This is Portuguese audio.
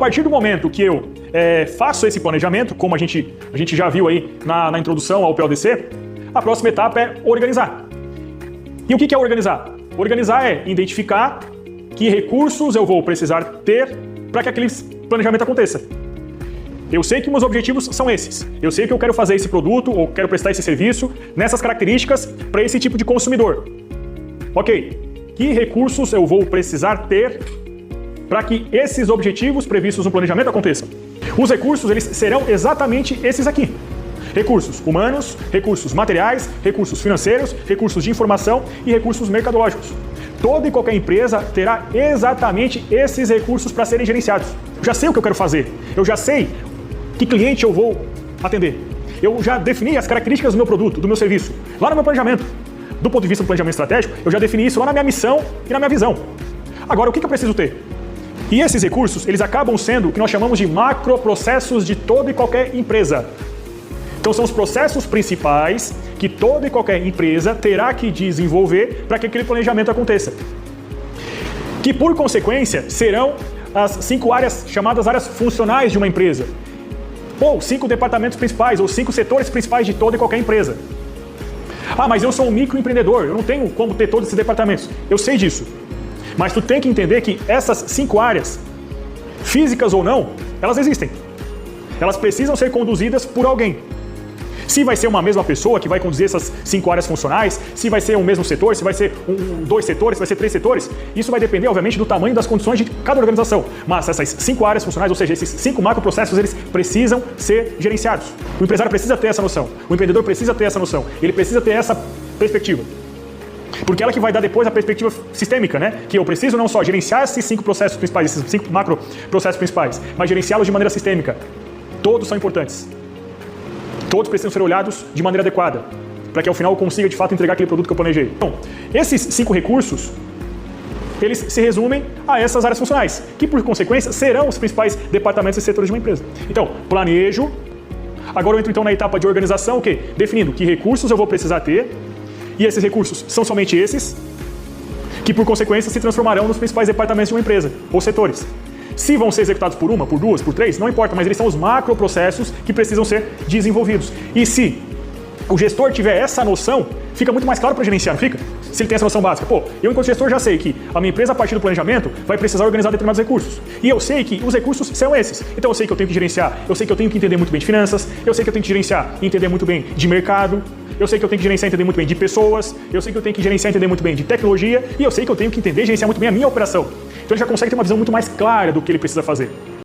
partir do momento que eu faço esse planejamento, como a gente já viu aí na introdução ao PLDC, a próxima etapa é organizar. E o que é organizar? Organizar é identificar que recursos eu vou precisar ter para que aquele planejamento aconteça. Eu sei que meus objetivos são esses. Eu sei que eu quero fazer esse produto ou quero prestar esse serviço nessas características para esse tipo de consumidor. Ok, que recursos eu vou precisar ter para que esses objetivos previstos no planejamento aconteçam? Os recursos, eles serão exatamente esses aqui. Recursos humanos, recursos materiais, recursos financeiros, recursos de informação e recursos mercadológicos. Toda e qualquer empresa terá exatamente esses recursos para serem gerenciados. Eu já sei o que eu quero fazer, eu já sei que cliente eu vou atender. Eu já defini as características do meu produto, do meu serviço, lá no meu planejamento. Do ponto de vista do planejamento estratégico, eu já defini isso lá na minha missão e na minha visão. Agora, o que eu preciso ter? E esses recursos, eles acabam sendo o que nós chamamos de macroprocessos de toda e qualquer empresa. Então são os processos principais que toda e qualquer empresa terá que desenvolver para que aquele planejamento aconteça. Que, por consequência, serão as 5 áreas chamadas áreas funcionais de uma empresa. Ou 5 departamentos principais, ou 5 setores principais de toda e qualquer empresa. Ah, mas eu sou um microempreendedor, eu não tenho como ter todos esses departamentos. Eu sei disso. Mas tu tem que entender que essas 5 áreas, físicas ou não, elas existem. Elas precisam ser conduzidas por alguém. Se vai ser uma mesma pessoa que vai conduzir essas 5 áreas funcionais, se vai ser um mesmo setor, se vai ser 2 setores, se vai ser 3 setores, isso vai depender, obviamente, do tamanho das condições de cada organização. Mas essas 5 áreas funcionais, ou seja, esses 5 macroprocessos, eles precisam ser gerenciados. O empresário precisa ter essa noção, o empreendedor precisa ter essa noção, ele precisa ter essa perspectiva. Porque ela que vai dar depois a perspectiva sistêmica, né? Que eu preciso não só gerenciar esses 5 processos principais, esses 5 macroprocessos principais, mas gerenciá-los de maneira sistêmica. Todos são importantes. Todos precisam ser olhados de maneira adequada, para que ao final eu consiga de fato entregar aquele produto que eu planejei. Então, esses 5 recursos, eles se resumem a essas áreas funcionais, que por consequência serão os principais departamentos e setores de uma empresa. Então, planejo. Agora eu entro então na etapa de organização, o quê? Definindo que recursos eu vou precisar ter, e esses recursos são somente esses, que por consequência se transformarão nos principais departamentos de uma empresa, ou setores. Se vão ser executados por uma, por 2, por 3, não importa, mas eles são os macroprocessos que precisam ser desenvolvidos. E se o gestor tiver essa noção, fica muito mais claro para gerenciar, não fica? Se ele tem essa noção básica. Pô, eu enquanto gestor já sei que a minha empresa, a partir do planejamento, vai precisar organizar determinados recursos. E eu sei que os recursos são esses. Então eu sei que eu tenho que gerenciar, eu sei que eu tenho que entender muito bem de finanças, eu sei que eu tenho que gerenciar e entender muito bem de mercado, eu sei que eu tenho que gerenciar e entender muito bem de pessoas, eu sei que eu tenho que gerenciar e entender muito bem de tecnologia, e eu sei que eu tenho que entender e gerenciar muito bem a minha operação. Então ele já consegue ter uma visão muito mais clara do que ele precisa fazer.